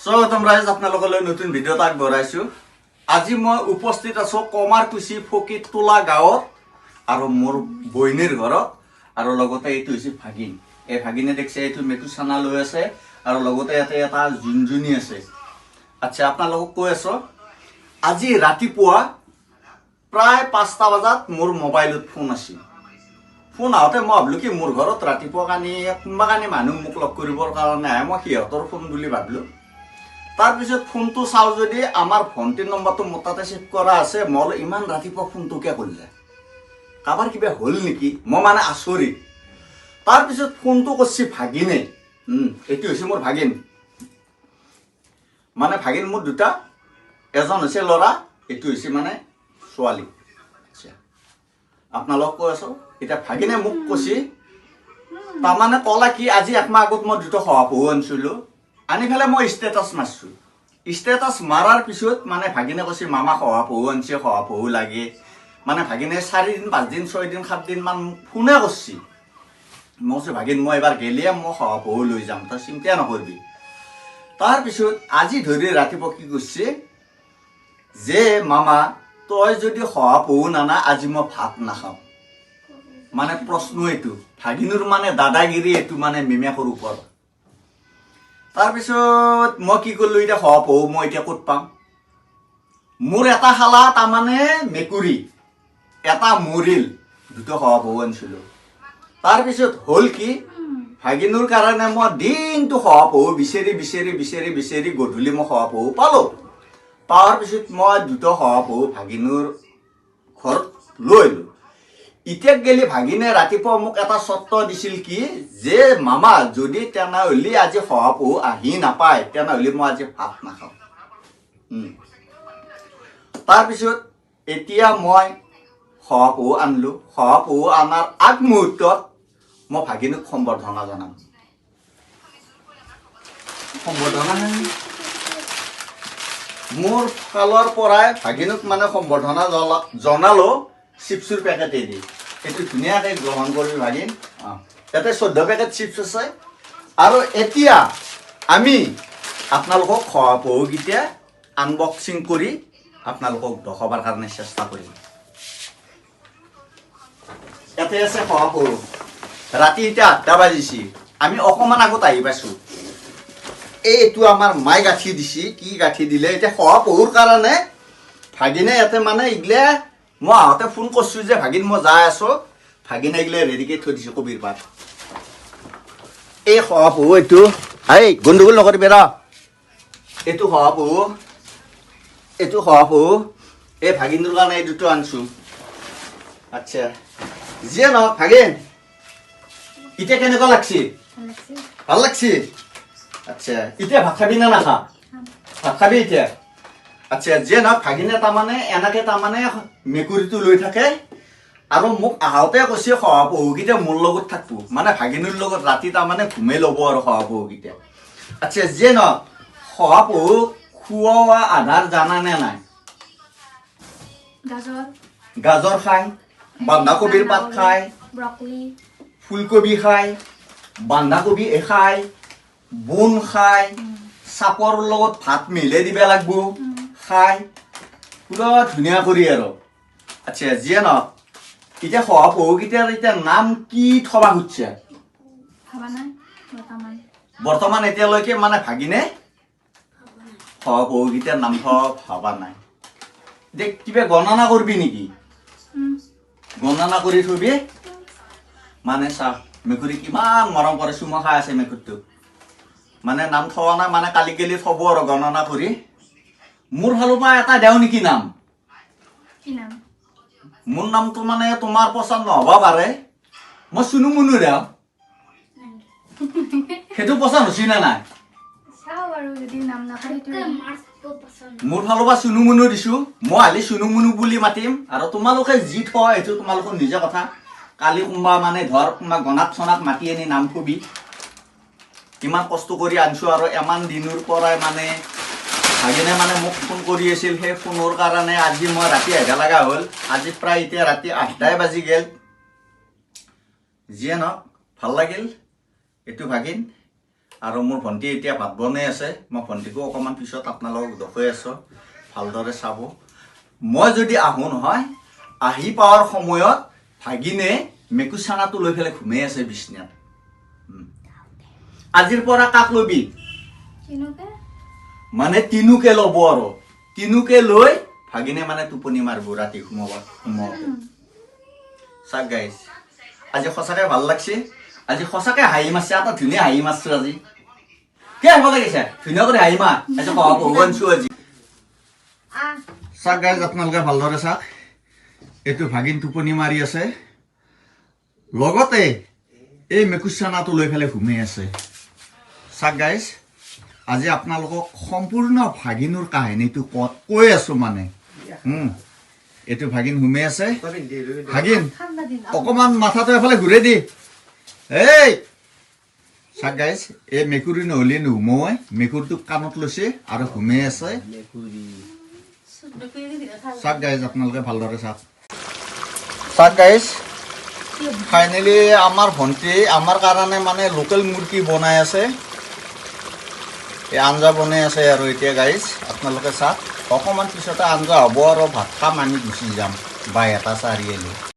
স্বাগতম ৰাইজ আপোনালোকলৈ নতুন ভিডিঅ'ত আগবঢ়াইছো। আজি মই উপস্থিত আছো কমাৰকুছি ফকিততোলা গাঁৱত আৰু মোৰ বইনীৰ ঘৰত আৰু লগতে এইটো হৈছে ভাগিন। এই ভাগিনে দেখছে এইটো মেকু চানা লৈ আছে আৰু লগতে ইয়াতে এটা জুনজুনি আছে। আচ্ছা আপোনালোকক কৈ আছো আজি ৰাতিপুৱা প্ৰায় 5টা বজাত মোৰ মোবাইলত ফোন আছিল। ফোন আহোঁতে মই ভাবিলোঁ কি মোৰ ঘৰত ৰাতিপুৱা কানি কোনোবা কানি মানুহ মোক লগ কৰিবৰ কাৰণে আহে, মই সিহঁতৰ ফোন বুলি ভাবিলোঁ। তাৰপিছত ফোনটো চাওঁ যদি আমাৰ ভণ্টিৰ নম্বৰটো মোৰ তাতে ছেভ কৰা আছে। মই ইমান ৰাতিপুৱা ফোনটো কিয় কৰিলে, কাৰোবাৰ কিবা হ'ল নেকি, মই মানে আচৰিত। তাৰপিছত ফোনটো কৰিছে ভাগিনে। এইটো হৈছে মোৰ ভাগিন, মানে ভাগিন মোৰ দুটা, এজন হৈছে ল'ৰা, এইটো হৈছে মানে ছোৱালী। আচ্ছা আপোনালোক কৈ আছো এতিয়া ভাগিনে মোক কৈছে তাৰমানে ক'লা কি আজি একমাহ আগত মই দুটা শহাপহু আনিছিলোঁ, আনি পেলাই মই ষ্টেটাছ মাৰিছোঁ। ষ্টেটাছ মাৰাৰ পিছত মানে ভাগিনে কৈছে মামা শহাপহু আনিছে, শহাপহু লাগে। মানে ভাগিনে 4 দিন 5 দিন 6 দিন 7 দিন মান ফোনে কৰিছে। মই কৈছোঁ ভাগিন মই এবাৰ গেলিয়ে মই শহাপহু লৈ যাম, তই চিন্তা নকৰিবি। তাৰপিছত আজি ধৰি ৰাতিপুৱা কি কৰিছে যে মামা তই যদি শহাপহু নানা আজি মই ভাত নাখাওঁ। মানে প্ৰশ্ন এইটো ভাগিনৰ মানে দাদাগিৰি এইটো মানে মেমেকৰ ওপৰত। তাৰপিছত মই কি কৰিলোঁ, এতিয়া শহাপহু মই এতিয়া ক'ত পাম। মোৰ এটা শালা তাৰমানে মেকুৰী এটা মৰিল, দুটা শহাপহু আনিছিলোঁ। তাৰপিছত হ'ল কি ভাগিনৰ কাৰণে মই দিনটো শহাপহু বিচাৰি বিচাৰি বিচাৰি বিচাৰি গধূলি মই শহাপহু পালোঁ। পাৱাৰ পিছত মই দুটা শহাপহু ভাগিনৰ ঘৰত লৈ আহিলোঁ। এতিয়া গেলি ভাগিনে ৰাতিপুৱা মোক এটা চৰ্ত দিছিল কি যে মামা যদি তেনেহ'লে আজি শহাপহু আহি নাপায় তেনেহ'লে মই আজি ভাত নাখাওঁ। তাৰপিছত এতিয়া মই শহাপহু আনিলোঁ। শহাপহু অনাৰ আগমুহূৰ্তত মই ভাগিনক সম্বৰ্ধনা জনাম। সম্বৰ্ধনা মোৰ ফালৰ পৰাই ভাগিনক মানে সম্বৰ্ধনা জনালোঁ চিপছৰ পেকেটেদি। এইটো ধুনীয়াকৈ গ্ৰহণ কৰিবি ভাগিন। ইয়াতে 14 পেকেট চিপছ আছে। আৰু এতিয়া আমি আপোনালোকক শহাপহুকেইটা আনবক্সিং কৰি আপোনালোকক দেখুৱাবৰ কাৰণে চেষ্টা কৰিম। ইয়াতে আছে শহাপহু। ৰাতি এতিয়া 8টা বাজিছে, আমি অকণমান আগত আহি পাইছোঁ। এইটো আমাৰ মায়ে গাঁঠি দিছে। কি গাঁঠি দিলে এতিয়া শহাপহুৰ কাৰণে ভাগিনে ইয়াতে মানে এইগিলা মই আহোঁতে ফোন কৰিছোঁ যে ভাগিন মই যাই আছোঁ, ভাগিনে এইগিলা ৰেডিকৈ থৈ দিছোঁ কবিৰ পাত। এই শহাপহু এইটো এই গণ্ডগোল নকৰিবি ৰ, এইটো শহাপহু, এইটো শহাপহু। এই ভাগিনৰ কাৰণে এই দুটো আনিছোঁ। আচ্ছা যিয়ে নহওক ভাগিন এতিয়া কেনেকুৱা লাগছে, ভাল লাগছে। আচ্ছা এতিয়া ভাত খাবি না নাখা, ভাত খাবি এতিয়া। আচ্ছা যিয়ে নহওক ভাগিনে তাৰমানে এনেকৈ তাৰমানে মেকুৰীটো লৈ থাকে আৰু মোক আহোঁতে কৈছে শহাপহুকেইটা মোৰ লগত থাকিব, মানে ভাগিনীৰ লগত ৰাতি তাৰমানে ঘুমাই ল'ব আৰু শহাপহুকেইটা। আচ্ছা যিয়ে নহওক শহাপহু খোৱা আধাৰ জানানে নাই? গাজৰ খায়, বন্ধাকবিৰ পাত খায়, ফুলকবি খায়, বন্ধাকবি খায়, বুন খায়, চাপৰ লগত ভাত মিলাই দিব লাগিব, খায় পুৰা ধুনীয়া কৰি আৰু। আচ্ছা যিয়ে নহওক এতিয়া শহাপহুকেইটাৰ এতিয়া নাম কি থবা খুজিছে? বৰ্তমান এতিয়ালৈকে মানে ভাগিনে শহাপহুকেইটাৰ নাম ভবা নাই। দে কিবা গণনা কৰিবি নেকি? গণনা কৰি থবি। মানে চা মেকুৰী কিমান মৰম কৰে, চুমা খাই আছে মেকুৰীটোক। মানে নাম থোৱা নাই, মানে কালি গেলি থব আৰু গণনা কৰি। মোৰ ফালৰ পৰা এটা দেও নেকি নাম? মোৰ নামটো মানে তোমাৰ পচন্দ নহ'ব পাৰে, মই চুনু মুনু দেও। সেইটো পচন্দ হৈছে নে নাই? মোৰ ফালৰ পৰা চুনু মুনু দিছো। মই হালি চুনু মুনু বুলি মাতিম আৰু তোমালোকে যি থোৱা সেইটো তোমালোকৰ নিজে কথা। কালি কোনোবা মানে ধৰ কোনোবা গণাক চনাক মাতি আনি নাম থবি। ইমান কষ্ট কৰি আনিছো আৰু ইমান দিনৰ পৰাই মানে ভাগিনে মানে মোক ফোন কৰি আছিল। সেই ফোনৰ কাৰণে আজি মই ৰাতি আহিব লগা হ'ল। আজি প্ৰায় এতিয়া ৰাতি 8টাই বাজি গ'ল। যিয়ে নহওক ভাল লাগিল এইটো ভাগিন। আৰু মোৰ ভণ্টি এতিয়া ভাত বনাই আছে মই ভণ্টিকো অকণমান পিছত আপোনালোকক দেখুৱাই আছোঁ ভালদৰে চাব মই যদি আহোঁ নহয় আহি পাৱাৰ সময়ত ভাগিনে মেকুৰ চানাটো লৈ পেলাই ঘুমাই আছে বিছনাত আজিৰ পৰা কাক লবি মানে তিনুকে ল'ব আৰু তিনুকে লৈ ভাগিনে মানে টোপনি মাৰিব ৰাতি সোমাওঁতে চাওক গাইজ আজি সঁচাকৈ ভাল লাগছে আজি সঁচাকৈ হাঁহি মাৰছে এটা ধুনীয়া হাঁহি মাৰছোঁ আজি কি আহিব লাগিছে ধুনীয়া কৰি হাঁহি মাৰ আজি আনিছোঁ আজি চাওক গাইজ আপোনালোকে ভালদৰে চাওক এইটো ভাগিন টোপনি মাৰি আছে লগতে এই মেকুৰ চানাটো লৈ পেলাই ঘুমাই আছে চাওক গাইজ আজি আপোনালোকক সম্পূৰ্ণ ভাগিনৰ কাহিনীটো কৈ আছোঁ মানে এইটো ভাগিন ঘুমাই আছে ভাগিন অকণমান মাথাটো এফালে ঘূৰাই দি এই চাওক গাইজ এই মেকুৰী নহ'লে নুঘুমাই মেকুৰীটোক কাণত লৈছে আৰু ঘুমাই আছে চাওক গাইজ আপোনালোকে ভালদৰে চাওক চাওক গাইজ ফাইনেলি আমাৰ ভণ্টি আমাৰ কাৰণে মানে লোকেল মুৰ্গী বনাই আছে এই আঞ্জা বনাই আছে আৰু এতিয়া গাইজ আপোনালোকে চাওক অকণমান পিছতে আঞ্জা হ'ব আৰু ভাত খাম আমি গুচি যাম 8 চাৰিআলি